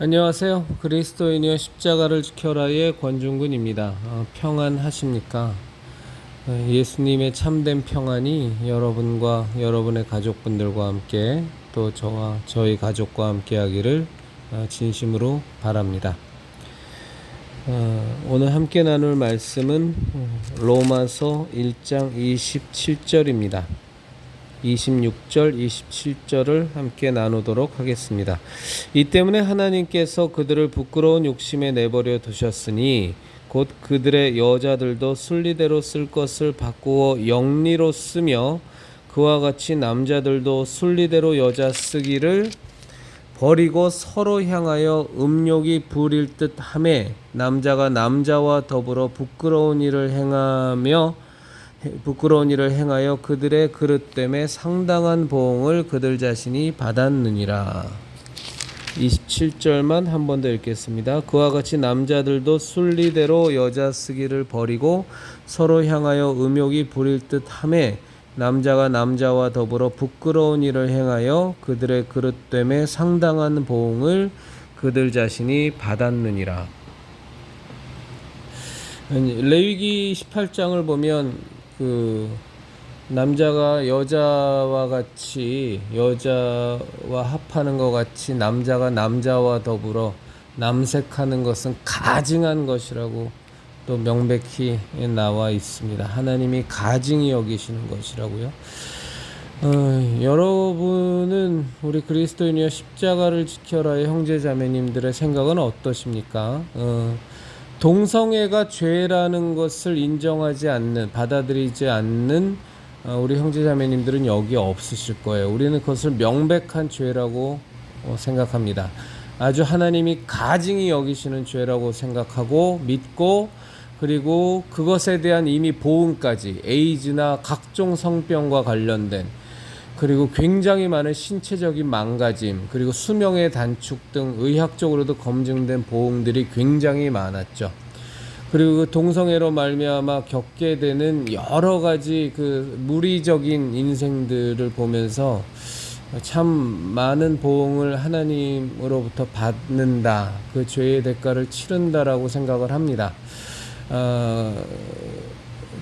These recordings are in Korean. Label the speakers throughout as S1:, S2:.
S1: 안녕하세요. 그리스도인이여 십자가를 지켜라의 권중근입니다. 평안하십니까? 예수님의 참된 평안이 여러분과 여러분의 가족분들과 함께 또 저와 저희 가족과 함께 하기를 진심으로 바랍니다. 오늘 함께 나눌 말씀은 로마서 1장 27절입니다. 26절, 27절을 함께 나누도록 하겠습니다. 이 때문에 하나님께서 그들을 부끄러운 욕심에 내버려 두셨으니 곧 그들의 여자들도 순리대로 쓸 것을 바꾸어 영리로 쓰며 그와 같이 남자들도 순리대로 여자 쓰기를 버리고 서로 향하여 음욕이 부릴 듯 하매 남자가 남자와 더불어 부끄러운 일을 행하여 그들의 그릇됨에 상당한 보응을 그들 자신이 받았느니라. 27절만 한 번 더 읽겠습니다. 그와 같이 남자들도 순리대로 여자 쓰기를 버리고 서로 향하여 음욕이 부릴 듯 하매 남자가 남자와 더불어 부끄러운 일을 행하여 그들의 그릇됨에 상당한 보응을 그들 자신이 받았느니라. 레위기 18장을 보면 남자가 여자와 같이 여자와 합하는 것 같이 남자가 남자와 더불어 남색하는 것은 가증한 것이라고 또 명백히 나와 있습니다. 하나님이 가증히 여기시는 것이라고요. 여러분은 우리 그리스도인이여 십자가를 지켜라의 형제자매님들의 생각은 어떠십니까? 동성애가 죄라는 것을 인정하지 않는, 받아들이지 않는 우리 형제자매님들은 여기 없으실 거예요. 우리는 그것을 명백한 죄라고 생각합니다. 아주 하나님이 가증히 여기시는 죄라고 생각하고 믿고, 그리고 그것에 대한 이미 보응까지 에이즈나 각종 성병과 관련된, 그리고 굉장히 많은 신체적인 망가짐, 그리고 수명의 단축 등 의학적으로도 검증된 보응들이 굉장히 많았죠. 그리고 그 동성애로 말미암아 겪게 되는 여러 가지 무리적인 인생들을 보면서 참 많은 보응을 하나님으로부터 받는다, 그 죄의 대가를 치른다라고 생각을 합니다.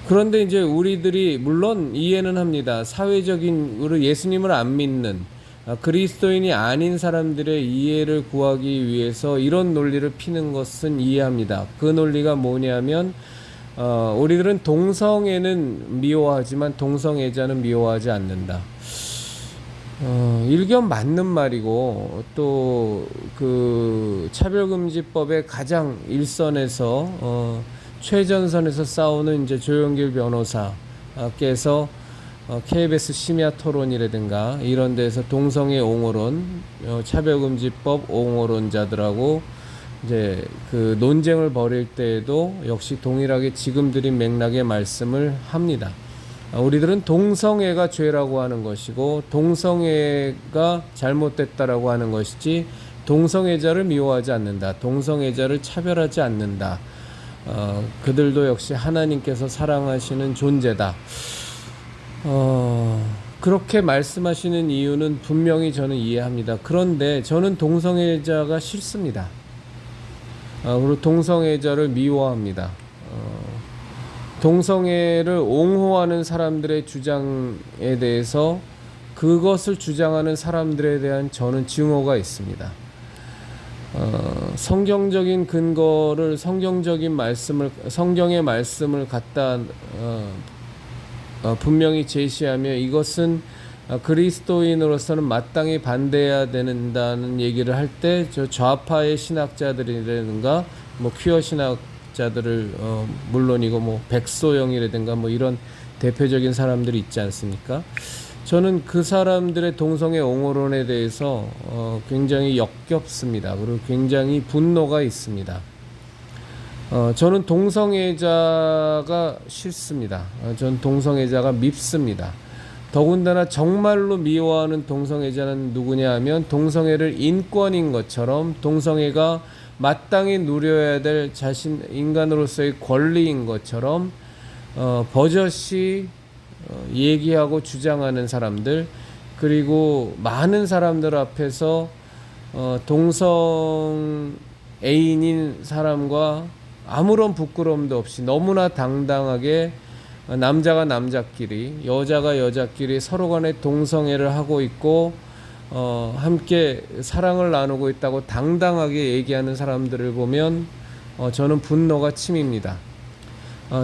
S1: 그런데 이제 우리들이 물론 이해는 합니다. 사회적인 우리 예수님을 안 믿는 그리스도인이 아닌 사람들의 이해를 구하기 위해서 이런 논리를 피는 것은 이해합니다. 그 논리가 뭐냐면 우리들은 동성애는 미워하지만 동성애자는 미워하지 않는다. 일견 맞는 말이고, 또 차별금지법의 가장 일선에서 최전선에서 싸우는 이제 조영길 변호사께서 KBS 심야 토론이라든가 이런 데서 동성애 옹호론, 차별금지법 옹호론자들하고 이제 논쟁을 벌일 때에도 역시 동일하게 지금 드린 맥락의 말씀을 합니다. 우리들은 동성애가 죄라고 하는 것이고 동성애가 잘못됐다라고 하는 것이지 동성애자를 미워하지 않는다, 동성애자를 차별하지 않는다. 그들도 역시 하나님께서 사랑하시는 존재다. 그렇게 말씀하시는 이유는 분명히 저는 이해합니다. 그런데 저는 동성애자가 싫습니다. 그리고 동성애자를 미워합니다. 동성애를 옹호하는 사람들의 주장에 대해서 그것을 주장하는 사람들에 대한 저는 증오가 있습니다. 성경적인 근거를, 성경의 말씀을 갖다 분명히 제시하며 이것은 그리스도인으로서는 마땅히 반대해야 된다는 얘기를 할 때 저 좌파의 신학자들이라든가 퀴어 신학자들을 물론이고 백소영이라든가 이런 대표적인 사람들이 있지 않습니까? 저는 그 사람들의 동성애 옹호론에 대해서 굉장히 역겹습니다. 그리고 굉장히 분노가 있습니다. 저는 동성애자가 싫습니다. 저는 동성애자가 밉습니다. 더군다나 정말로 미워하는 동성애자는 누구냐 하면 동성애를 인권인 것처럼 동성애가 마땅히 누려야 될 인간으로서의 권리인 것처럼 버젓이 얘기하고 주장하는 사람들, 그리고 많은 사람들 앞에서 동성 애인인 사람과 아무런 부끄러움도 없이 너무나 당당하게 남자가 남자끼리 여자가 여자끼리 서로 간에 동성애를 하고 있고 함께 사랑을 나누고 있다고 당당하게 얘기하는 사람들을 보면 저는 분노가 치밉니다.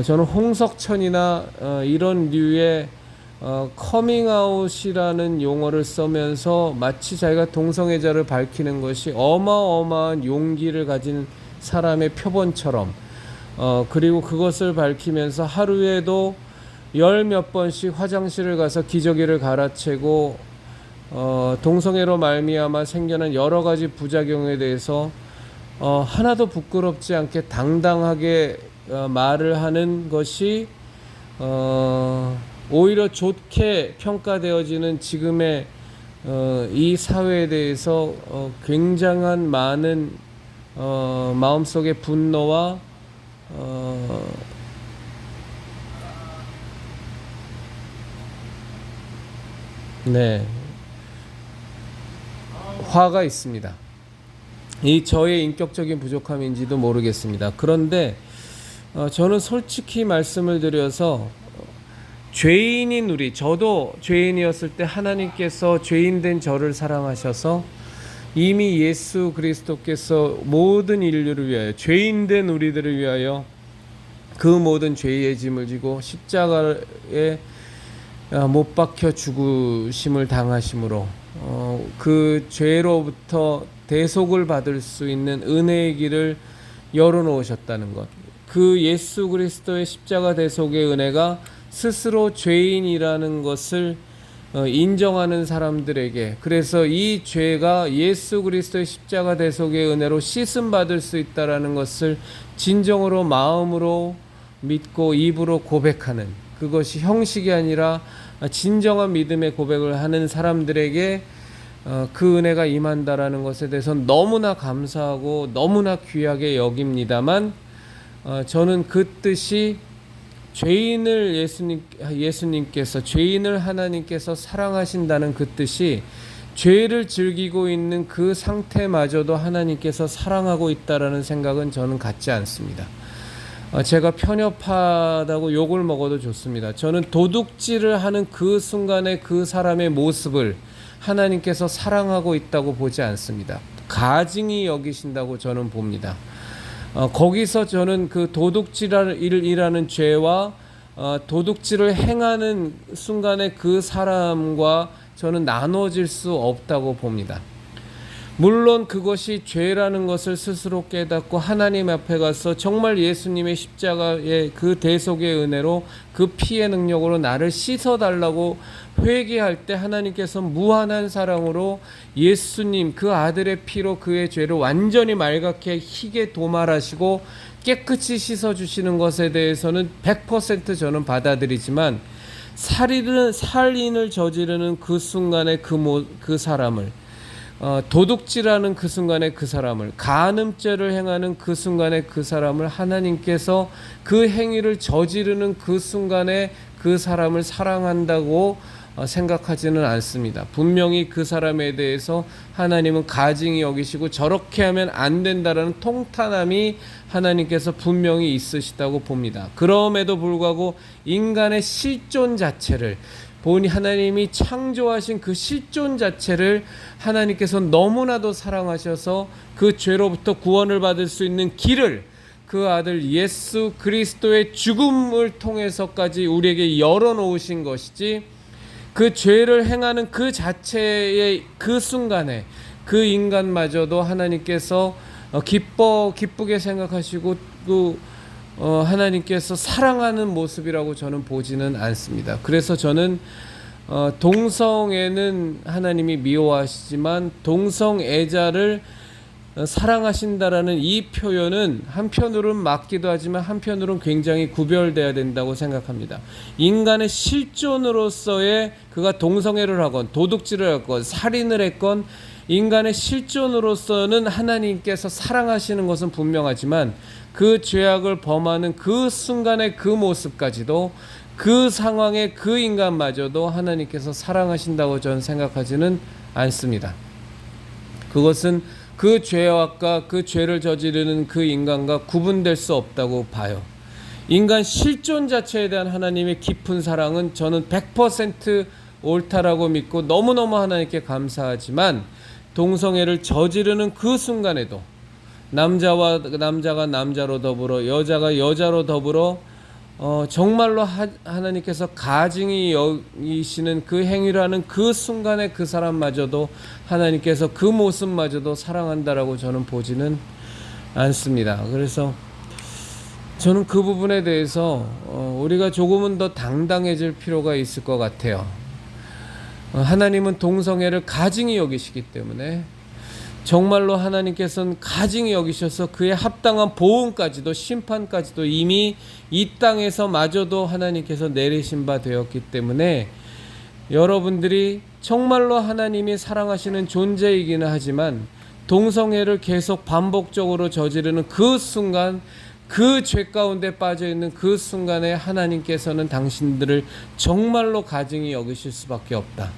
S1: 저는 홍석천이나 이런 류의 커밍아웃이라는 용어를 쓰면서 마치 자기가 동성애자를 밝히는 것이 어마어마한 용기를 가진 사람의 표본처럼 그리고 그것을 밝히면서 하루에도 열 몇 번씩 화장실을 가서 기저귀를 갈아채고 동성애로 말미암아 생겨난 여러 가지 부작용에 대해서 하나도 부끄럽지 않게 당당하게 말을 하는 것이 오히려 좋게 평가되어지는 지금의 이 사회에 대해서 굉장한 많은 마음속의 분노와 네, 화가 있습니다. 이 저의 인격적인 부족함인지도 모르겠습니다. 그런데 저는 솔직히 말씀을 드려서 죄인인 우리, 저도 죄인이었을 때 하나님께서 죄인된 저를 사랑하셔서 이미 예수 그리스도께서 모든 인류를 위하여 죄인된 우리들을 위하여 그 모든 죄의 짐을 지고 십자가에 못 박혀 죽으심을 당하심으로 그 죄로부터 대속을 받을 수 있는 은혜의 길을 열어놓으셨다는 것. 그 예수 그리스도의 십자가 대속의 은혜가 스스로 죄인이라는 것을 인정하는 사람들에게, 그래서 이 죄가 예수 그리스도의 십자가 대속의 은혜로 씻음 받을 수 있다라는 것을 진정으로 마음으로 믿고 입으로 고백하는, 그것이 형식이 아니라 진정한 믿음의 고백을 하는 사람들에게 그 은혜가 임한다라는 것에 대해서 너무나 감사하고 너무나 귀하게 여깁니다만, 저는 그 뜻이 죄인을 예수님께서 죄인을 하나님께서 사랑하신다는 그 뜻이 죄를 즐기고 있는 그 상태마저도 하나님께서 사랑하고 있다라는 생각은 저는 갖지 않습니다. 제가 편협하다고 욕을 먹어도 좋습니다. 저는 도둑질을 하는 그 순간에 그 사람의 모습을 하나님께서 사랑하고 있다고 보지 않습니다. 가증히 여기신다고 저는 봅니다. 거기서 저는 그 도둑질이라는 죄와 도둑질을 행하는 순간에 그 사람과 저는 나눠질 수 없다고 봅니다. 물론 그것이 죄라는 것을 스스로 깨닫고 하나님 앞에 가서 정말 예수님의 십자가의 그 대속의 은혜로 그 피의 능력으로 나를 씻어달라고 회개할 때 하나님께서 무한한 사랑으로 예수님 그 아들의 피로 그의 죄를 완전히 말갛게 희게 도말하시고 깨끗이 씻어주시는 것에 대해서는 100% 저는 받아들이지만, 살인을 저지르는 그 순간에 그 사람을, 도둑질하는 그 순간에 그 사람을, 간음죄를 행하는 그 순간에 그 사람을 하나님께서 그 행위를 저지르는 그 순간에 그 사람을 사랑한다고 생각하지는 않습니다. 분명히 그 사람에 대해서 하나님은 가증히 여기시고 저렇게 하면 안 된다라는 통탄함이 하나님께서 분명히 있으시다고 봅니다. 그럼에도 불구하고 인간의 실존 자체를, 보니 하나님이 창조하신 그 실존 자체를 하나님께서 너무나도 사랑하셔서 그 죄로부터 구원을 받을 수 있는 길을 그 아들 예수 그리스도의 죽음을 통해서까지 우리에게 열어놓으신 것이지, 그 죄를 행하는 그 자체의 그 순간에 그 인간마저도 하나님께서 기쁘게 생각하시고 또 하나님께서 사랑하는 모습이라고 저는 보지는 않습니다. 그래서 저는 동성애는 하나님이 미워하시지만 동성애자를 사랑하신다라는 이 표현은 한편으로는 맞기도 하지만 한편으로는 굉장히 구별돼야 된다고 생각합니다. 인간의 실존으로서의, 그가 동성애를 하건 도둑질을 했건 살인을 했건 인간의 실존으로서는 하나님께서 사랑하시는 것은 분명하지만, 그 죄악을 범하는 그 순간의 그 모습까지도, 그 상황의 그 인간마저도 하나님께서 사랑하신다고 저는 생각하지는 않습니다. 그것은 그 죄악과 그 죄를 저지르는 그 인간과 구분될 수 없다고 봐요. 인간 실존 자체에 대한 하나님의 깊은 사랑은 저는 100% 옳다라고 믿고 너무너무 하나님께 감사하지만, 동성애를 저지르는 그 순간에도 남자가 남자로 더불어 여자가 여자로 더불어 정말로 하나님께서 가증히 여기시는 그 행위를 하는 그 순간에 그 사람마저도 하나님께서 그 모습마저도 사랑한다라고 저는 보지는 않습니다. 그래서 저는 그 부분에 대해서 우리가 조금은 더 당당해질 필요가 있을 것 같아요. 하나님은 동성애를 가증히 여기시기 때문에 정말로 하나님께서는 가증히 여기셔서 그에 합당한 보응까지도 심판까지도 이미 이 땅에서 마저도 하나님께서 내리신 바 되었기 때문에, 여러분들이 정말로 하나님이 사랑하시는 존재이기는 하지만 동성애를 계속 반복적으로 저지르는 그 순간, 그 죄 가운데 빠져있는 그 순간에 하나님께서는 당신들을 정말로 가증히 여기실 수밖에 없다.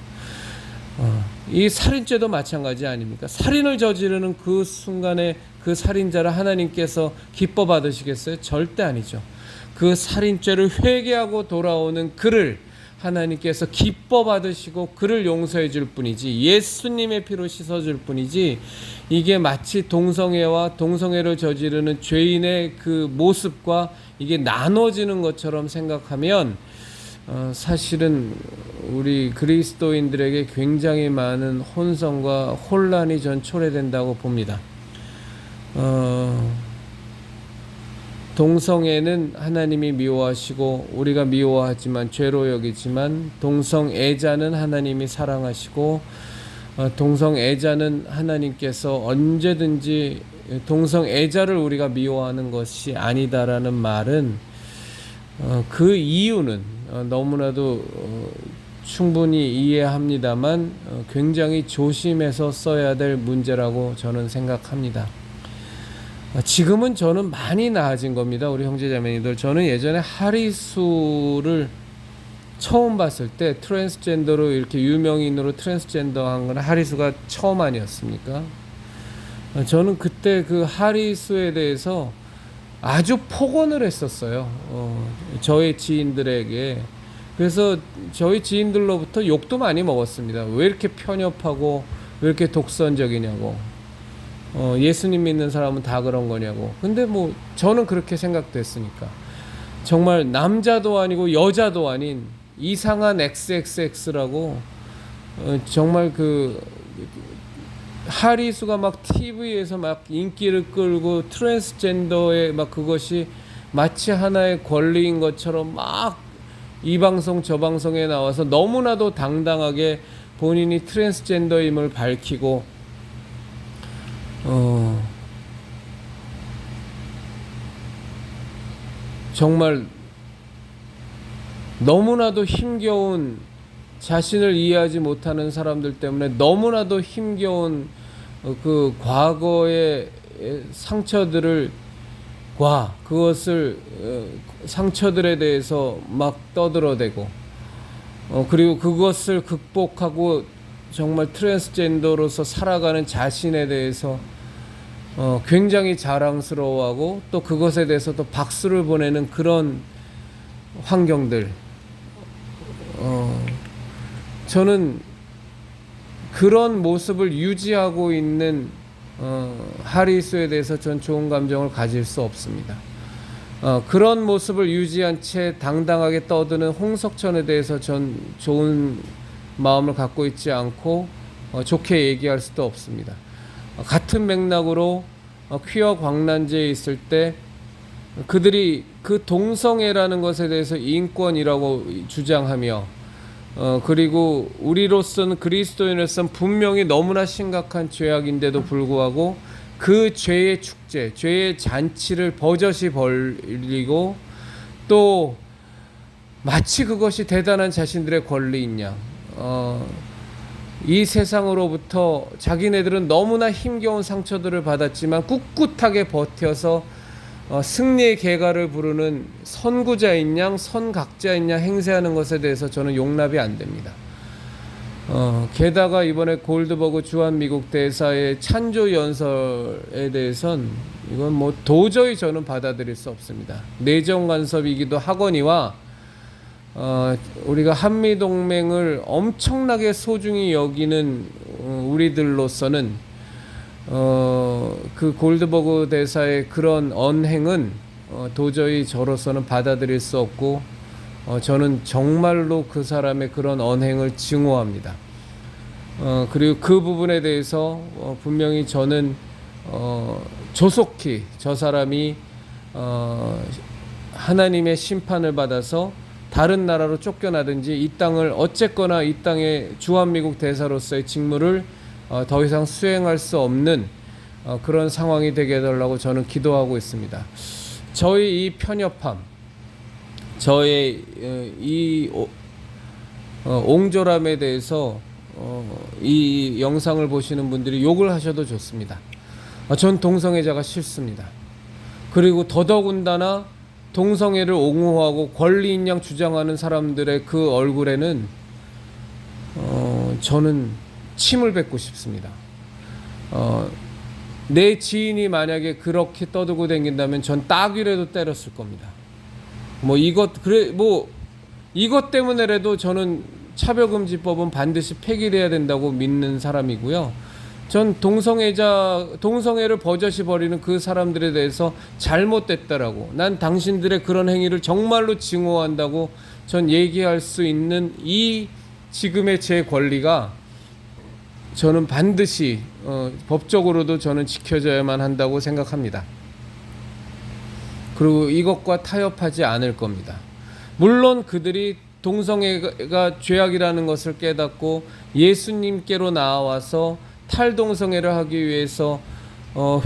S1: 이 살인죄도 마찬가지 아닙니까? 살인을 저지르는 그 순간에 그 살인자를 하나님께서 기뻐 받으시겠어요? 절대 아니죠. 그 살인죄를 회개하고 돌아오는 그를 하나님께서 기뻐 받으시고 그를 용서해 줄 뿐이지, 예수님의 피로 씻어 줄 뿐이지, 이게 마치 동성애와 동성애를 저지르는 죄인의 그 모습과 이게 나눠지는 것처럼 생각하면 사실은 우리 그리스도인들에게 굉장히 많은 혼선과 혼란이 전 초래된다고 봅니다. 동성애는 하나님이 미워하시고 우리가 미워하지만 죄로 여기지만, 동성애자는 하나님이 사랑하시고 동성애자는 하나님께서 언제든지 동성애자를 우리가 미워하는 것이 아니다라는 말은 그 이유는 너무나도 충분히 이해합니다만 굉장히 조심해서 써야 될 문제라고 저는 생각합니다. 지금은 저는 많이 나아진 겁니다. 우리 형제자매님들, 저는 예전에 하리수를 처음 봤을 때 트랜스젠더로 이렇게 유명인으로 트랜스젠더 한 건 하리수가 처음 아니었습니까? 저는 그때 그 하리수에 대해서 아주 폭언을 했었어요. 저의 지인들에게. 그래서 저희 지인들로부터 욕도 많이 먹었습니다. 왜 이렇게 편협하고 왜 이렇게 독선적이냐고. 예수님 믿는 사람은 다 그런 거냐고. 근데 뭐 저는 그렇게 생각됐으니까. 정말 남자도 아니고 여자도 아닌 이상한 XXX라고 정말 그 하리수가 막 TV에서 막 인기를 끌고 트랜스젠더의 막 그것이 마치 하나의 권리인 것처럼 막 이 방송 저 방송에 나와서 너무나도 당당하게 본인이 트랜스젠더임을 밝히고 정말 너무나도 힘겨운, 자신을 이해하지 못하는 사람들 때문에 너무나도 힘겨운 그 과거의 상처들을 그것을 상처들에 대해서 막 떠들어대고 그리고 그것을 극복하고 정말 트랜스젠더로서 살아가는 자신에 대해서 굉장히 자랑스러워하고 또 그것에 대해서 또 박수를 보내는 그런 환경들, 저는 그런 모습을 유지하고 있는 하리수에 대해서 전 좋은 감정을 가질 수 없습니다. 그런 모습을 유지한 채 당당하게 떠드는 홍석천에 대해서 전 좋은 마음을 갖고 있지 않고 좋게 얘기할 수도 없습니다. 같은 맥락으로 퀴어 광란제에 있을 때 그들이 그 동성애라는 것에 대해서 인권이라고 주장하며 그리고 우리로서는 그리스도인으로서는 분명히 너무나 심각한 죄악인데도 불구하고 그 죄의 축제, 죄의 잔치를 버젓이 벌이고 또 마치 그것이 대단한 자신들의 권리인 양, 이 세상으로부터 자기네들은 너무나 힘겨운 상처들을 받았지만 꿋꿋하게 버텨서 승리의 계가를 부르는 선구자인 양, 선각자인 양 행세하는 것에 대해서 저는 용납이 안 됩니다. 게다가 이번에 골드버그 주한미국 대사의 찬조 연설에 대해선 이건 뭐 도저히 저는 받아들일 수 없습니다. 내정 간섭이기도 하거니와 우리가 한미동맹을 엄청나게 소중히 여기는 우리들로서는 그 골드버그 대사의 그런 언행은 도저히 저로서는 받아들일 수 없고 저는 정말로 그 사람의 그런 언행을 증오합니다. 그리고 그 부분에 대해서 분명히 저는 조속히 저 사람이 하나님의 심판을 받아서 다른 나라로 쫓겨나든지 이 땅을 어쨌거나 이 땅의 주한미국 대사로서의 직무를 더 이상 수행할 수 없는 그런 상황이 되게 해달라고 저는 기도하고 있습니다. 저희 이 편협함, 저의 이 옹졸함에 대해서 이 영상을 보시는 분들이 욕을 하셔도 좋습니다. 전 동성애자가 싫습니다. 그리고 더더군다나 동성애를 옹호하고 권리인 양 주장하는 사람들의 그 얼굴에는 저는 침을 뱉고 싶습니다. 내 지인이 만약에 그렇게 떠들고 다닌다면 전 따귀라도 때렸을 겁니다. 이것 때문에라도 저는 차별금지법은 반드시 폐기해야 된다고 믿는 사람이고요. 전 동성애를 버젓이 버리는 그 사람들에 대해서 잘못됐다라고, 난 당신들의 그런 행위를 정말로 증오한다고 전 얘기할 수 있는 이 지금의 제 권리가 저는 반드시 법적으로도 저는 지켜져야만 한다고 생각합니다. 그리고 이것과 타협하지 않을 겁니다. 물론 그들이 동성애가 죄악이라는 것을 깨닫고 예수님께로 나와서 탈동성애를 하기 위해서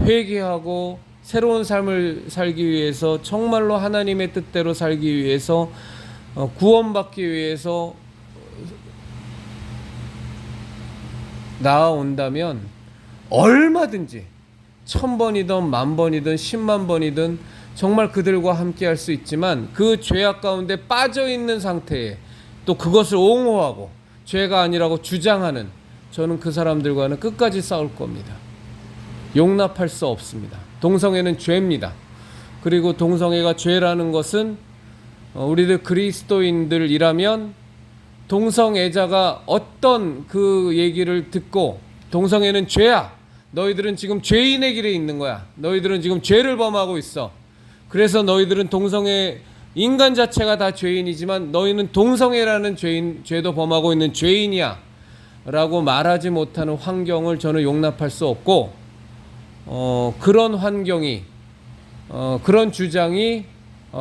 S1: 회개하고 새로운 삶을 살기 위해서 정말로 하나님의 뜻대로 살기 위해서 구원받기 위해서 나아온다면 얼마든지 1000번이든 10,000번이든 10만 번이든 정말 그들과 함께 할 수 있지만 그 죄악 가운데 빠져있는 상태에 또 그것을 옹호하고 죄가 아니라고 주장하는 저는 그 사람들과는 끝까지 싸울 겁니다. 용납할 수 없습니다. 동성애는 죄입니다. 그리고 동성애가 죄라는 것은 우리들 그리스도인들이라면 동성애자가 어떤 그 얘기를 듣고 동성애는 죄야, 너희들은 지금 죄인의 길에 있는 거야, 너희들은 지금 죄를 범하고 있어, 그래서 너희들은 동성애, 인간 자체가 다 죄인이지만 너희는 동성애라는 죄도 범하고 있는 죄인이야 라고 말하지 못하는 환경을 저는 용납할 수 없고, 그런 환경이 그런 주장이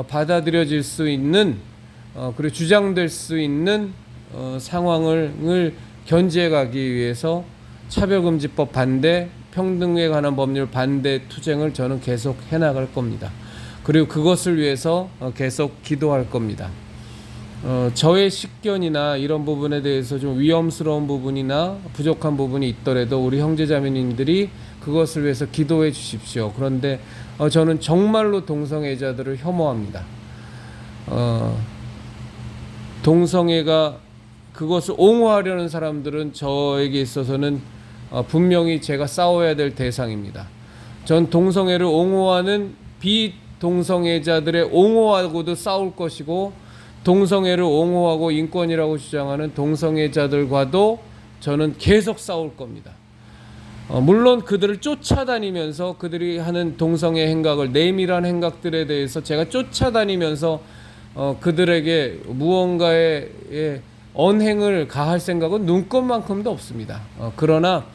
S1: 받아들여질 수 있는 그리고 주장될 수 있는 상황을 견지해 가기 위해서 차별금지법 반대, 평등에 관한 법률 반대 투쟁을 저는 계속 해나갈 겁니다. 그리고 그것을 위해서 계속 기도할 겁니다. 저의 식견이나 이런 부분에 대해서 좀 위험스러운 부분이나 부족한 부분이 있더라도 우리 형제자매님들이 그것을 위해서 기도해 주십시오. 그런데 저는 정말로 동성애자들을 혐오합니다. 동성애가 그것을 옹호하려는 사람들은 저에게 있어서는 분명히 제가 싸워야 될 대상입니다. 전 동성애를 옹호하는 비동성애자들의 옹호하고도 싸울 것이고, 동성애를 옹호하고 인권이라고 주장하는 동성애자들과도 저는 계속 싸울 겁니다. 물론 그들을 쫓아다니면서 그들이 하는 동성애 행각을, 내밀한 행각들에 대해서 제가 쫓아다니면서 그들에게 무언가의 언행을 가할 생각은 눈꼽만큼도 없습니다. 그러나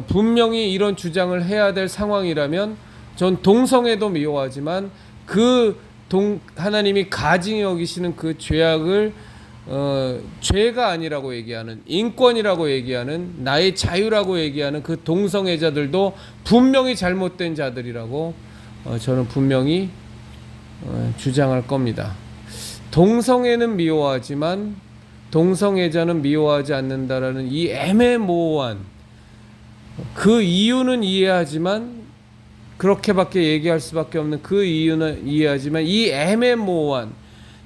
S1: 분명히 이런 주장을 해야 될 상황이라면 전 동성애도 미워하지만 하나님이 가증히 여기시는 그 죄악을 죄가 아니라고 얘기하는, 인권이라고 얘기하는, 나의 자유라고 얘기하는 그 동성애자들도 분명히 잘못된 자들이라고 저는 분명히 주장할 겁니다. 동성애는 미워하지만 동성애자는 미워하지 않는다라는 이 애매모호한, 그 이유는 이해하지만 그렇게밖에 얘기할 수밖에 없는 그 이유는 이해하지만 이 애매모호한,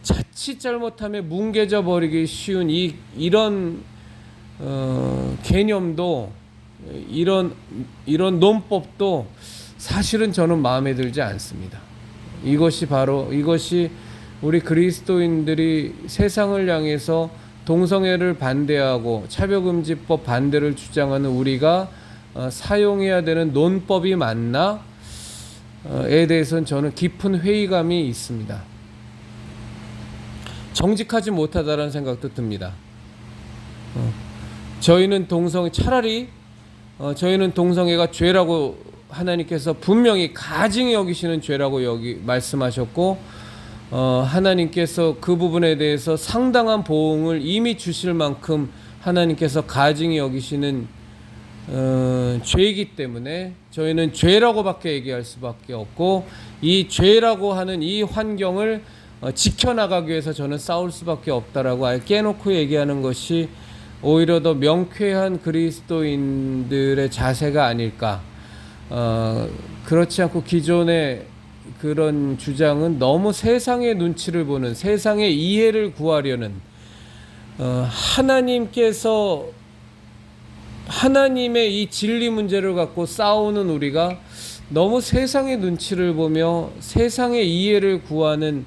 S1: 자칫 잘못하면 뭉개져 버리기 쉬운 이런 개념도 이런 논법도 사실은 저는 마음에 들지 않습니다. 이것이 우리 그리스도인들이 세상을 향해서 동성애를 반대하고 차별금지법 반대를 주장하는 우리가 사용해야 되는 논법이 맞나? 에 대해서는 저는 깊은 회의감이 있습니다. 정직하지 못하다라는 생각도 듭니다. 저희는 동성애가 죄라고 하나님께서 분명히 가증히 여기시는 죄라고 말씀하셨고, 하나님께서 그 부분에 대해서 상당한 보응을 이미 주실 만큼 하나님께서 가증히 여기시는 죄이기 때문에 저희는 죄라고밖에 얘기할 수밖에 없고, 이 죄라고 하는 이 환경을 지켜나가기 위해서 저는 싸울 수밖에 없다라고 아예 깨놓고 얘기하는 것이 오히려 더 명쾌한 그리스도인들의 자세가 아닐까. 그렇지 않고 기존의 그런 주장은 너무 세상의 눈치를 보는, 세상의 이해를 구하려는, 하나님의 이 진리 문제를 갖고 싸우는 우리가 너무 세상의 눈치를 보며 세상의 이해를 구하는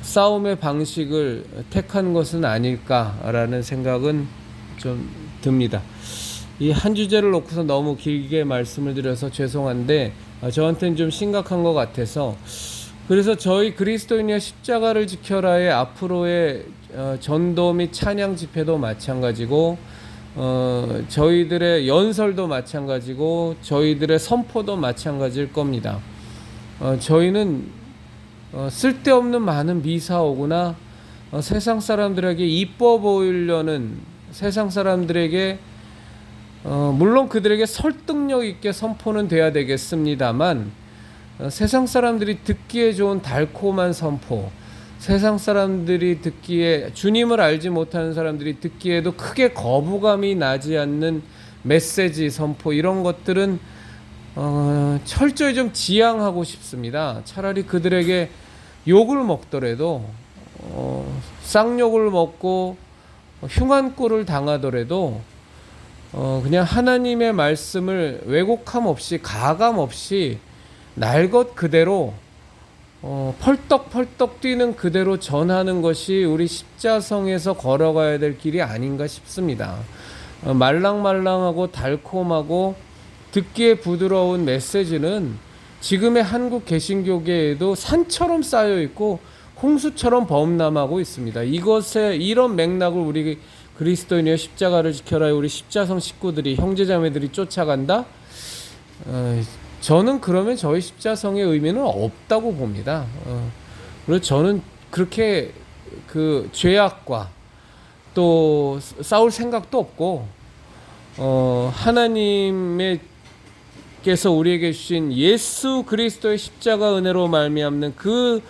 S1: 싸움의 방식을 택한 것은 아닐까라는 생각은 좀 듭니다. 이 한 주제를 놓고서 너무 길게 말씀을 드려서 죄송한데 저한테는 좀 심각한 것 같아서, 그래서 저희 그리스도인의 십자가를 지켜라의 앞으로의 전도 및 찬양 집회도 마찬가지고, 저희들의 연설도 마찬가지고, 저희들의 선포도 마찬가지일 겁니다. 저희는 쓸데없는 많은 미사오구나, 세상 사람들에게 이뻐 보이려는, 세상 사람들에게 물론 그들에게 설득력 있게 선포는 돼야 되겠습니다만, 세상 사람들이 듣기에 좋은 달콤한 선포, 세상 사람들이 듣기에, 주님을 알지 못하는 사람들이 듣기에도 크게 거부감이 나지 않는 메시지 선포, 이런 것들은 철저히 좀 지양하고 싶습니다. 차라리 그들에게 욕을 먹더라도, 쌍욕을 먹고 흉한 꼴을 당하더라도 그냥 하나님의 말씀을 왜곡함 없이, 가감 없이 날 것 그대로 펄떡펄떡 뛰는 그대로 전하는 것이 우리 십자성에서 걸어가야 될 길이 아닌가 싶습니다. 말랑말랑하고 달콤하고 듣기에 부드러운 메시지는 지금의 한국 개신교계에도 산처럼 쌓여 있고 홍수처럼 범람하고 있습니다. 이런 맥락을 우리 그리스도인의 십자가를 지켜라 우리 십자성 식구들이, 형제자매들이 쫓아간다? 저는 그러면 저희 십자성의 의미는 없다고 봅니다. 그래서 저는 그렇게 그 죄악과 또 싸울 생각도 없고, 하나님께서 우리에게 주신 예수 그리스도의 십자가 은혜로 말미암는 그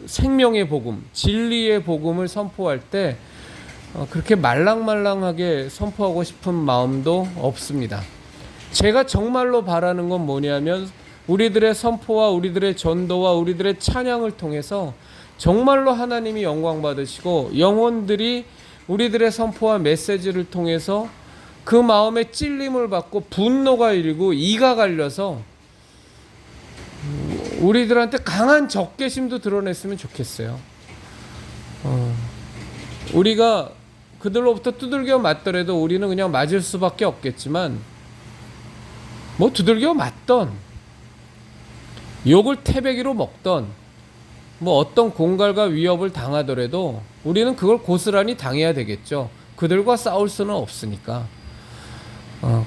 S1: 생명의 복음, 진리의 복음을 선포할 때 그렇게 말랑말랑하게 선포하고 싶은 마음도 없습니다. 제가 정말로 바라는 건 뭐냐면, 우리들의 선포와 우리들의 전도와 우리들의 찬양을 통해서 정말로 하나님이 영광 받으시고, 영혼들이 우리들의 선포와 메시지를 통해서 그 마음에 찔림을 받고 분노가 일고 이가 갈려서 우리들한테 강한 적개심도 드러냈으면 좋겠어요. 우리가 그들로부터 두들겨 맞더라도 우리는 그냥 맞을 수밖에 없겠지만, 뭐 두들겨 맞던, 욕을 태배기로 먹던, 뭐 어떤 공갈과 위협을 당하더라도 우리는 그걸 고스란히 당해야 되겠죠. 그들과 싸울 수는 없으니까.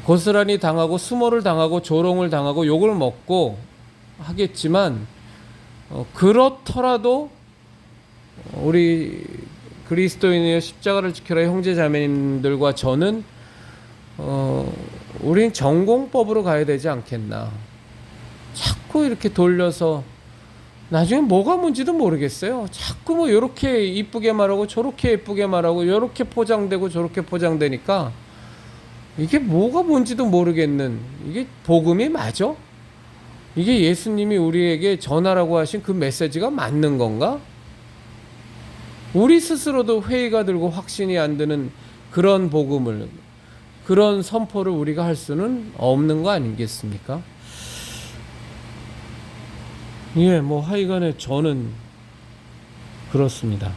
S1: 고스란히 당하고 수모를 당하고 조롱을 당하고 욕을 먹고 하겠지만, 그렇더라도 우리 그리스도인의 십자가를 지켜라 형제 자매님들과 저는 우린 전공법으로 가야 되지 않겠나. 자꾸 이렇게 돌려서 나중에 뭐가 뭔지도 모르겠어요. 자꾸 뭐 이렇게 이쁘게 말하고 저렇게 예쁘게 말하고 이렇게 포장되고 저렇게 포장되니까 이게 뭐가 뭔지도 모르겠는, 이게 복음이 맞아? 이게 예수님이 우리에게 전하라고 하신 그 메시지가 맞는 건가? 우리 스스로도 회의가 들고 확신이 안 드는 그런 복음을, 그런 선포를 우리가 할 수는 없는 거 아니겠습니까? 예, 뭐 하여간에 저는 그렇습니다.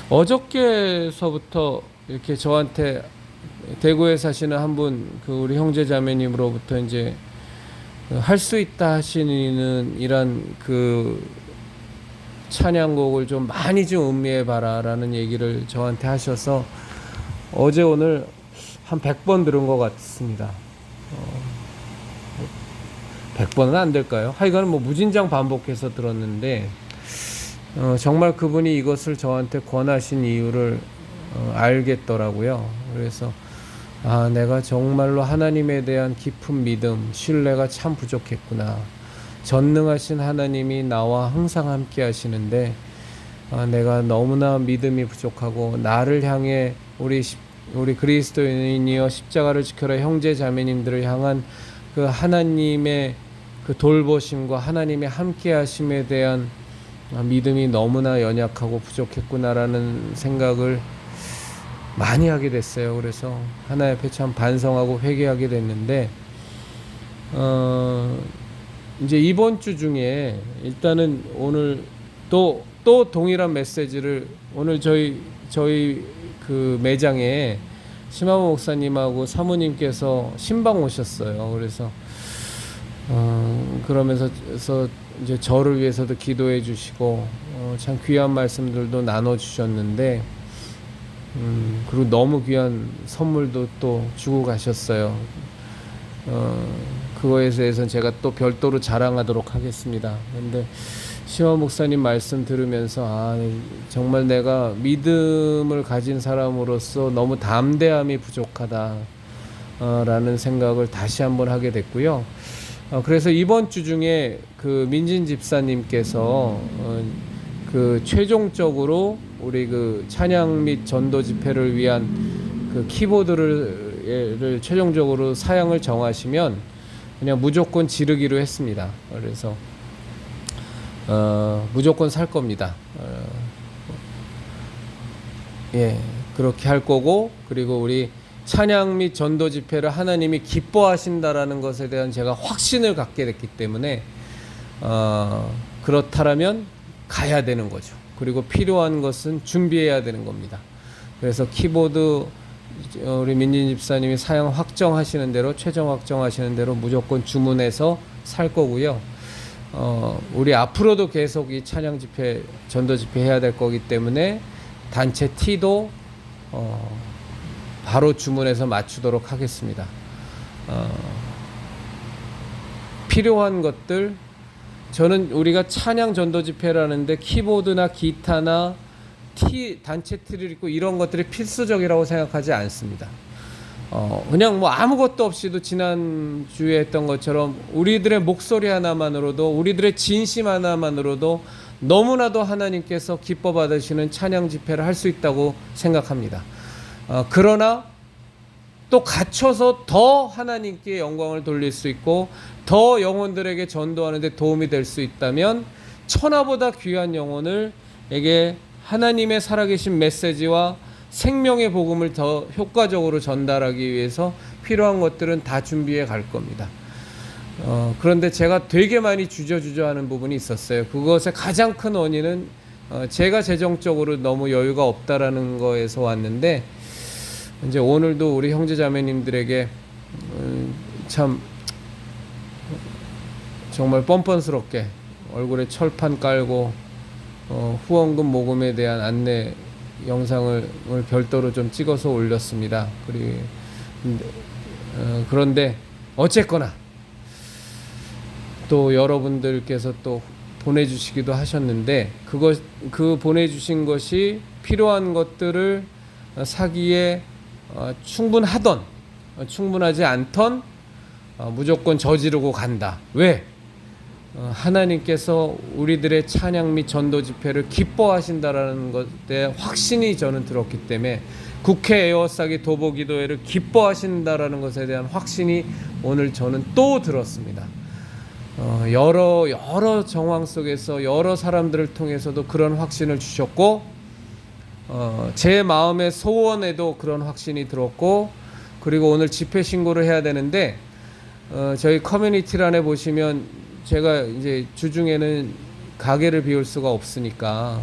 S1: 어저께서부터 이렇게 저한테 대구에 사시는 한 분, 그 우리 형제 자매님으로부터 이제 할 수 있다 하시는 이런 그 찬양곡을 좀 많이 좀 음미해 봐라라는 얘기를 저한테 하셔서 어제 오늘 한 100번 들은 것 같습니다. 100번은 안 될까요? 하여간 뭐 무진장 반복해서 들었는데 정말 그분이 이것을 저한테 권하신 이유를 알겠더라고요. 그래서 내가 정말로 하나님에 대한 깊은 믿음, 신뢰가 참 부족했구나. 전능하신 하나님이 나와 항상 함께 하시는데 내가 너무나 믿음이 부족하고 나를 향해 우리 그리스도인이여 십자가를 지켜라 형제 자매님들을 향한 그 하나님의 그 돌보심과 하나님의 함께 하심에 대한 믿음이 너무나 연약하고 부족했구나라는 생각을 많이 하게 됐어요. 그래서 하나님 앞에 참 반성하고 회개하게 됐는데 이제 이번 주 중에 일단은 오늘 또 동일한 메시지를 오늘 저희 그 매장에 심하모 목사님하고 사모님께서 신방 오셨어요. 그래서 그러면서 이제 저를 위해서도 기도해 주시고 참 귀한 말씀들도 나눠 주셨는데 그리고 너무 귀한 선물도 또 주고 가셨어요. 그거에 대해서는 제가 또 별도로 자랑하도록 하겠습니다. 그런데 심하모 목사님 말씀 들으면서 정말 내가 믿음을 가진 사람으로서 너무 담대함이 부족하다 라는 생각을 다시 한번 하게 됐고요. 그래서 이번 주 중에 그 민진 집사님께서 그 최종적으로 우리 그 찬양 및 전도 집회를 위한 그 키보드를 최종적으로 사양을 정하시면 그냥 무조건 지르기로 했습니다. 그래서 무조건 살 겁니다. 예, 그렇게 할 거고, 그리고 우리 찬양 및 전도 집회를 하나님이 기뻐하신다라는 것에 대한 제가 확신을 갖게 됐기 때문에 그렇다라면 가야 되는 거죠. 그리고 필요한 것은 준비해야 되는 겁니다. 그래서 키보드 우리 민진 집사님이 사양 확정하시는 대로, 최종 확정하시는 대로 무조건 주문해서 살 거고요. 우리 앞으로도 계속 이 찬양 집회, 전도 집회 해야 될 거기 때문에 단체 티도 바로 주문해서 맞추도록 하겠습니다. 필요한 것들, 저는 우리가 찬양 전도 집회라는데 키보드나 기타나 단체 티를 입고 이런 것들이 필수적이라고 생각하지 않습니다. 그냥 뭐 아무것도 없이도 지난주에 했던 것처럼 우리들의 목소리 하나만으로도, 우리들의 진심 하나만으로도 너무나도 하나님께서 기뻐 받으시는 찬양 집회를 할 수 있다고 생각합니다. 그러나 또 갖춰서 더 하나님께 영광을 돌릴 수 있고 더 영혼들에게 전도하는 데 도움이 될 수 있다면 천하보다 귀한 영혼을에게 하나님의 살아계신 메시지와 생명의 복음을 더 효과적으로 전달하기 위해서 필요한 것들은 다 준비해 갈 겁니다. 그런데 제가 되게 많이 주저하는 부분이 있었어요. 그것의 가장 큰 원인은 제가 재정적으로 너무 여유가 없다라는 거에서 왔는데, 이제 오늘도 우리 형제 자매님들에게 참 정말 뻔뻔스럽게 얼굴에 철판 깔고 후원금 모금에 대한 안내 영상을 별도로 좀 찍어서 올렸습니다. 그런데 어쨌거나 또 여러분들께서 또 보내주시기도 하셨는데, 그 보내주신 것이 필요한 것들을 사기에 충분하던 충분하지 않던 무조건 저지르고 간다. 왜? 하나님께서 우리들의 찬양 및 전도 집회를 기뻐하신다라는 것에 확신이 저는 들었기 때문에, 국회 에워싸기 도보기도회를 기뻐하신다라는 것에 대한 확신이 오늘 저는 또 들었습니다. 여러 정황 속에서 여러 사람들을 통해서도 그런 확신을 주셨고, 제 마음의 소원에도 그런 확신이 들었고, 그리고 오늘 집회 신고를 해야 되는데, 저희 커뮤니티란에 보시면 제가 이제 주중에는 가게를 비울 수가 없으니까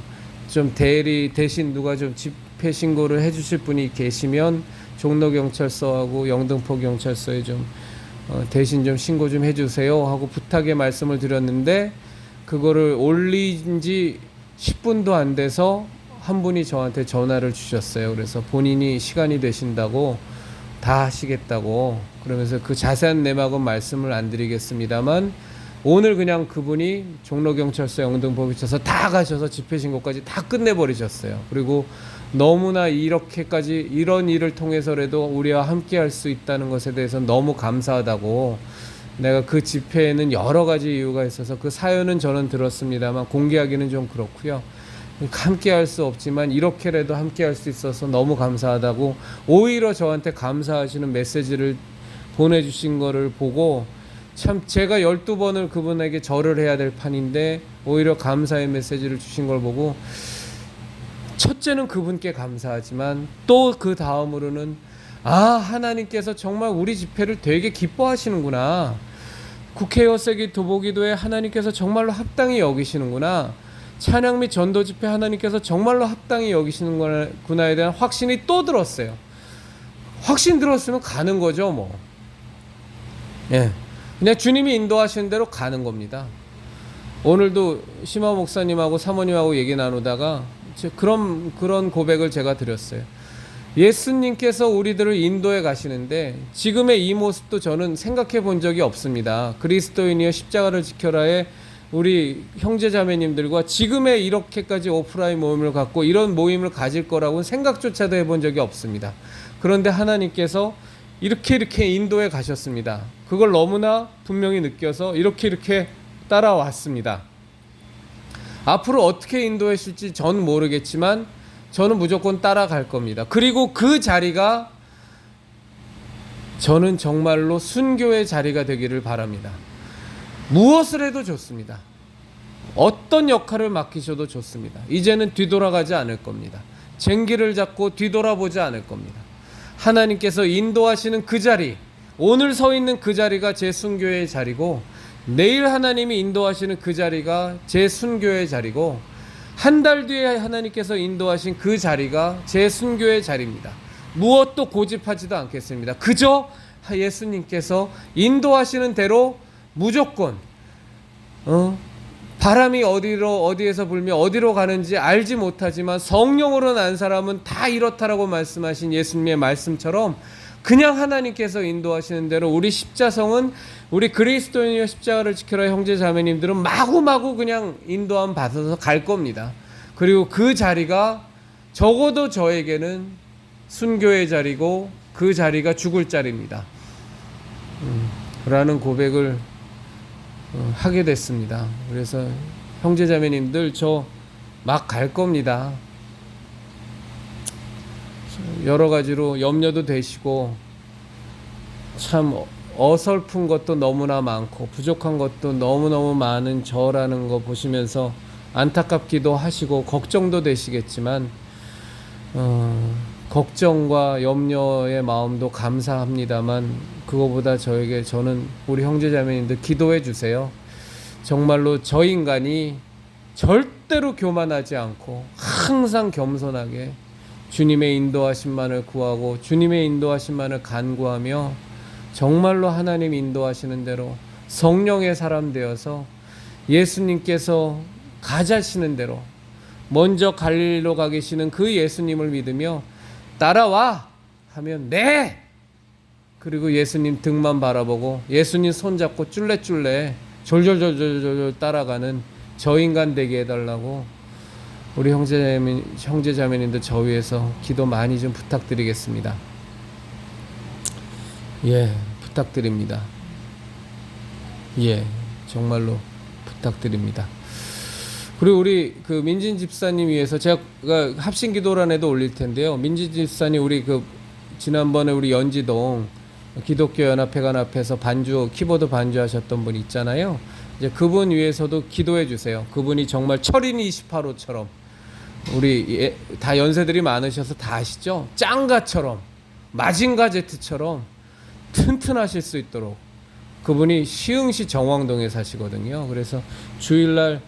S1: 좀 대신 누가 좀 집회 신고를 해주실 분이 계시면 종로경찰서하고 영등포경찰서에 좀 대신 좀 신고 좀 해주세요 하고 부탁의 말씀을 드렸는데, 그거를 올린 지 10분도 안 돼서 한 분이 저한테 전화를 주셨어요. 그래서 본인이 시간이 되신다고 다 하시겠다고, 그러면서 그 자세한 내막은 말씀을 안 드리겠습니다만 오늘 그냥 그분이 종로경찰서 영등포경찰서 다 가셔서 집회신고까지 다 끝내버리셨어요. 그리고 너무나 이렇게까지 이런 일을 통해서라도 우리와 함께 할 수 있다는 것에 대해서 너무 감사하다고, 내가 그 집회에는 여러 가지 이유가 있어서 그 사연은 저는 들었습니다만 공개하기는 좀 그렇고요. 함께 할 수 없지만 이렇게라도 함께 할 수 있어서 너무 감사하다고, 오히려 저한테 감사하시는 메시지를 보내주신 거를 보고 참 제가 12번을 그분에게 절을 해야 될 판인데 오히려 감사의 메시지를 주신 걸 보고, 첫째는 그분께 감사하지만 또 그 다음으로는 하나님께서 정말 우리 집회를 되게 기뻐하시는구나, 국회의원세기 도보기도에 하나님께서 정말로 합당히 여기시는구나, 찬양 및 전도 집회 하나님께서 정말로 합당히 여기시는구나에 대한 확신이 또 들었어요. 확신 들었으면 가는 거죠 뭐. 예, 그냥 주님이 인도하시는 대로 가는 겁니다. 오늘도 심화 목사님하고 사모님하고 얘기 나누다가 그런 고백을 제가 드렸어요. 예수님께서 우리들을 인도해 가시는데 지금의 이 모습도 저는 생각해 본 적이 없습니다. 그리스도인이여 십자가를 지켜라에 우리 형제자매님들과 지금의 이렇게까지 오프라인 모임을 갖고 이런 모임을 가질 거라고는 생각조차도 해본 적이 없습니다. 그런데 하나님께서 이렇게 인도해 가셨습니다. 그걸 너무나 분명히 느껴서 이렇게 따라왔습니다. 앞으로 어떻게 인도하실지 전 모르겠지만 저는 무조건 따라갈 겁니다. 그리고 그 자리가 저는 정말로 순교의 자리가 되기를 바랍니다. 무엇을 해도 좋습니다. 어떤 역할을 맡기셔도 좋습니다. 이제는 뒤돌아가지 않을 겁니다. 쟁기를 잡고 뒤돌아보지 않을 겁니다. 하나님께서 인도하시는 그 자리, 오늘 서 있는 그 자리가 제 순교의 자리고, 내일 하나님이 인도하시는 그 자리가 제 순교의 자리고, 한 달 뒤에 하나님께서 인도하신 그 자리가 제 순교의 자리입니다. 무엇도 고집하지도 않겠습니다. 그저 예수님께서 인도하시는 대로 무조건 바람이 어디에서 불며 어디로 가는지 알지 못하지만 성령으로 난 사람은 다 이렇다라고 말씀하신 예수님의 말씀처럼 그냥 하나님께서 인도하시는 대로 우리 십자성은, 우리 그리스도인이여 십자가를 지켜라 형제 자매님들은 마구마구 그냥 인도함 받아서 갈 겁니다. 그리고 그 자리가 적어도 저에게는 순교의 자리고 그 자리가 죽을 자리입니다. 라는 고백을 하게 됐습니다. 그래서 형제 자매님들 저 막 갈 겁니다. 여러 가지로 염려도 되시고 참 어설픈 것도 너무나 많고 부족한 것도 너무너무 많은 저라는 거 보시면서 안타깝기도 하시고 걱정도 되시겠지만 걱정과 염려의 마음도 감사합니다만 그거보다 저는 우리 형제자매님들 기도해 주세요. 정말로 저 인간이 절대로 교만하지 않고 항상 겸손하게 주님의 인도하심만을 구하고 주님의 인도하심만을 간구하며 정말로 하나님 인도하시는 대로 성령의 사람 되어서 예수님께서 가자시는 대로 먼저 갈릴리로 가 계시는 그 예수님을 믿으며 따라와 하면 네! 그리고 예수님 등만 바라보고 예수님 손잡고 쫄래쫄래 졸졸졸졸 따라가는 저 인간 되게 해달라고 우리 형제자매님들 저 위해서 기도 많이 좀 부탁드리겠습니다. 예, 부탁드립니다. 예, 정말로 부탁드립니다. 그리고 우리 그 민진 집사님 위해서 제가 합심 기도란에도 올릴 텐데요. 민진 집사님 우리 그 지난번에 우리 연지동 기독교 연합회관 앞에서 키보드 반주하셨던 분 있잖아요. 이제 그분 위해서도 기도해 주세요. 그분이 정말 철인 28호처럼 우리 다 연세들이 많으셔서 다 아시죠? 짱가처럼 마징가 제트처럼 튼튼하실 수 있도록 그분이 시흥시 정왕동에 사시거든요. 그래서 주일날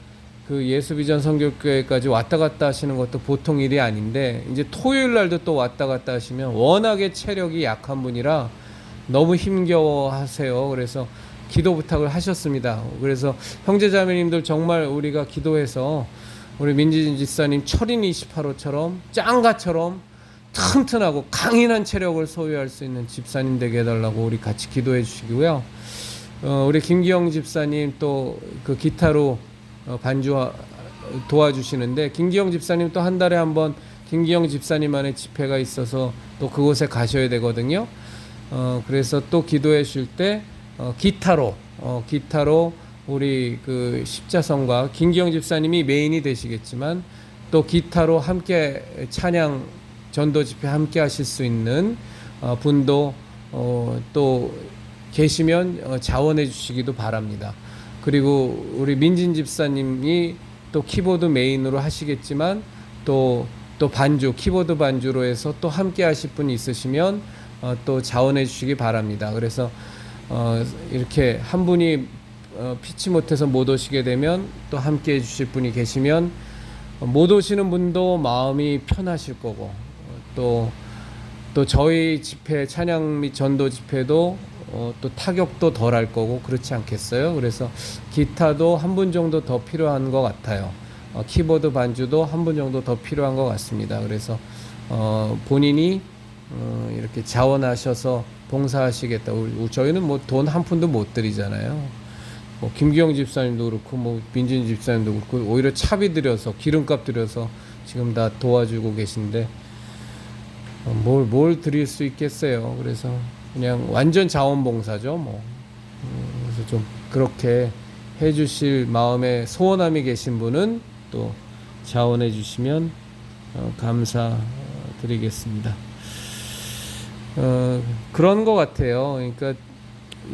S1: 그 예수비전 선교교회까지 왔다 갔다 하시는 것도 보통 일이 아닌데 이제 토요일날도 또 왔다 갔다 하시면 워낙에 체력이 약한 분이라 너무 힘겨워하세요. 그래서 기도 부탁을 하셨습니다. 그래서 형제자매님들 정말 우리가 기도해서 우리 민진 집사님 철인 28호처럼 짱가처럼 튼튼하고 강인한 체력을 소유할 수 있는 집사님 되게 해달라고 우리 같이 기도해 주시고요. 우리 김기영 집사님 또 그 기타로 반주 도와주시는데 김기영 집사님 또 한 달에 한 번 김기영 집사님만의 집회가 있어서 또 그곳에 가셔야 되거든요. 그래서 또 기도해 주실 때 기타로 우리 그 십자성과 김기영 집사님이 메인이 되시겠지만 또 기타로 함께 찬양 전도 집회 함께 하실 수 있는 분도 또 계시면 자원해 주시기도 바랍니다. 그리고 우리 민진 집사님이 또 키보드 메인으로 하시겠지만 또 반주 키보드 반주로 해서 또 함께 하실 분이 있으시면 또 자원해 주시기 바랍니다. 그래서 이렇게 한 분이 피치 못해서 못 오시게 되면 또 함께 해 주실 분이 계시면 못 오시는 분도 마음이 편하실 거고 또 저희 집회 찬양 및 전도 집회도 또 타격도 덜 할 거고 그렇지 않겠어요? 그래서 기타도 한 분 정도 더 필요한 것 같아요. 키보드 반주도 한 분 정도 더 필요한 것 같습니다. 그래서 본인이 이렇게 자원하셔서 봉사하시겠다. 저희는 뭐 돈 한 푼도 못 드리잖아요. 뭐 김기영 집사님도 그렇고 뭐 민진 집사님도 그렇고 오히려 차비 들여서 기름값 들여서 지금 다 도와주고 계신데 뭘 드릴 수 있겠어요. 그래서 그냥 완전 자원봉사죠. 뭐 그래서 좀 그렇게 해주실 마음에 소원함이 계신 분은 또 자원해 주시면 감사드리겠습니다. 그런 것 같아요. 그러니까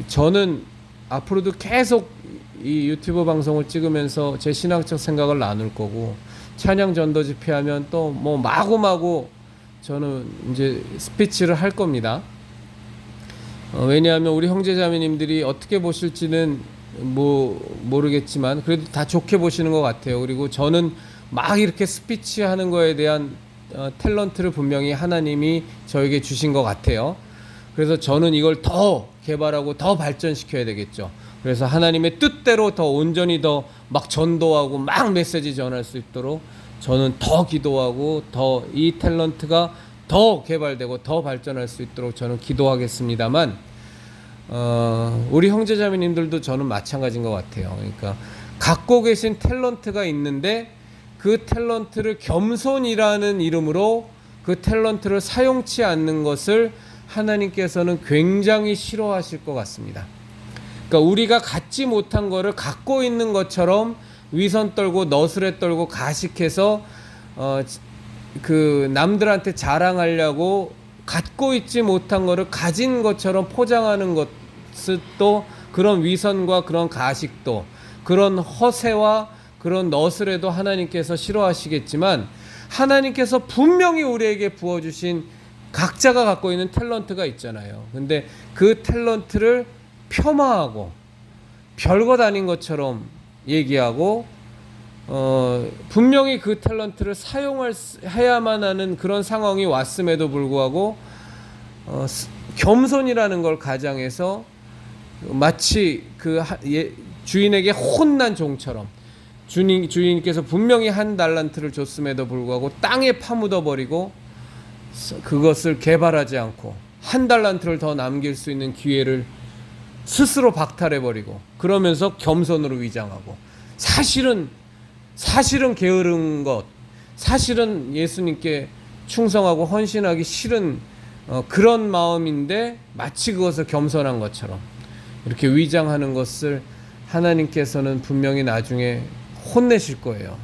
S1: 저는 앞으로도 계속 이 유튜브 방송을 찍으면서 제 신앙적 생각을 나눌 거고 찬양 전도 집회하면 또 뭐 마구마구 저는 이제 스피치를 할 겁니다. 왜냐하면 우리 형제자매님들이 어떻게 보실지는 모르겠지만 그래도 다 좋게 보시는 것 같아요. 그리고 저는 막 이렇게 스피치 하는 거에 대한 탤런트를 분명히 하나님이 저에게 주신 것 같아요. 그래서 저는 이걸 더 개발하고 더 발전시켜야 되겠죠. 그래서 하나님의 뜻대로 더 온전히 더 막 전도하고 막 메시지 전할 수 있도록 저는 더 기도하고 더 이 탤런트가 더 개발되고 더 발전할 수 있도록 저는 기도하겠습니다만 우리 형제자매님들도 저는 마찬가지인 것 같아요. 그러니까 갖고 계신 탤런트가 있는데 그 탤런트를 겸손이라는 이름으로 그 탤런트를 사용치 않는 것을 하나님께서는 굉장히 싫어하실 것 같습니다. 그러니까 우리가 갖지 못한 거를 갖고 있는 것처럼 위선 떨고 너스레 떨고 가식해서 그 남들한테 자랑하려고 갖고 있지 못한 거를 가진 것처럼 포장하는 것도 그런 위선과 그런 가식도 그런 허세와 그런 너스레도 하나님께서 싫어하시겠지만 하나님께서 분명히 우리에게 부어주신 각자가 갖고 있는 탤런트가 있잖아요. 근데 그 탤런트를 폄하하고 별것 아닌 것처럼 얘기하고 분명히 그 탤런트를 사용해야만 하는 그런 상황이 왔음에도 불구하고 겸손이라는 걸 가장해서 마치 그 주인에게 혼난 종처럼 주인께서 분명히 한 달란트를 줬음에도 불구하고 땅에 파묻어 버리고 그것을 개발하지 않고 한 달란트를 더 남길 수 있는 기회를 스스로 박탈해 버리고 그러면서 겸손으로 위장하고 사실은 게으른 것, 사실은 예수님께 충성하고 헌신하기 싫은 그런 마음인데 마치 그것을 겸손한 것처럼 이렇게 위장하는 것을 하나님께서는 분명히 나중에 혼내실 거예요.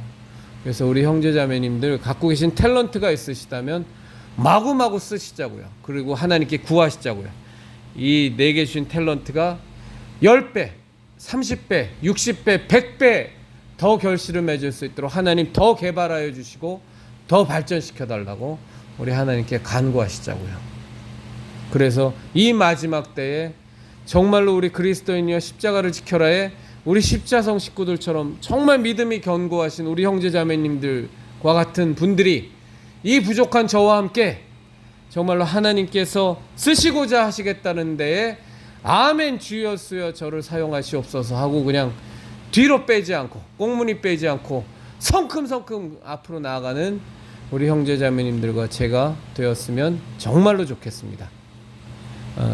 S1: 그래서 우리 형제자매님들 갖고 계신 탤런트가 있으시다면 마구마구 쓰시자고요. 그리고 하나님께 구하시자고요. 이 내게 주신 탤런트가 10배, 30배, 60배, 100배 더 결실을 맺을 수 있도록 하나님 더 개발하여 주시고 더 발전시켜 달라고 우리 하나님께 간구하시자고요. 그래서 이 마지막 때에 정말로 우리 그리스도인이여 십자가를 지켜라에 우리 십자성 식구들처럼 정말 믿음이 견고하신 우리 형제자매님들과 같은 분들이 이 부족한 저와 함께 정말로 하나님께서 쓰시고자 하시겠다는 데에 아멘 주여수여 저를 사용하시옵소서 하고 그냥 뒤로 빼지 않고 꽁무니 빼지 않고 성큼성큼 앞으로 나아가는 우리 형제자매님들과 제가 되었으면 정말로 좋겠습니다.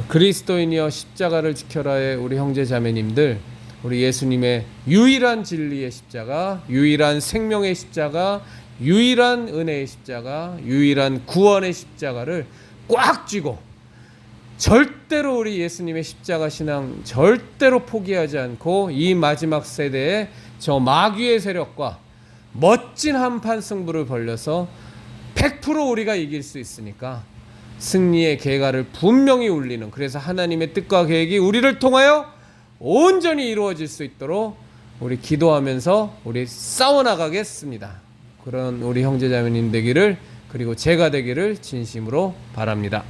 S1: 그리스도인이여 십자가를 지켜라의 우리 형제자매님들, 우리 예수님의 유일한 진리의 십자가, 유일한 생명의 십자가, 유일한 은혜의 십자가, 유일한 구원의 십자가를 꽉 쥐고 절대로 우리 예수님의 십자가 신앙 절대로 포기하지 않고 이 마지막 세대에 저 마귀의 세력과 멋진 한판 승부를 벌려서 100% 우리가 이길 수 있으니까 승리의 계가를 분명히 울리는, 그래서 하나님의 뜻과 계획이 우리를 통하여 온전히 이루어질 수 있도록 우리 기도하면서 우리 싸워나가겠습니다. 그런 우리 형제자매님 되기를, 그리고 제가 되기를 진심으로 바랍니다.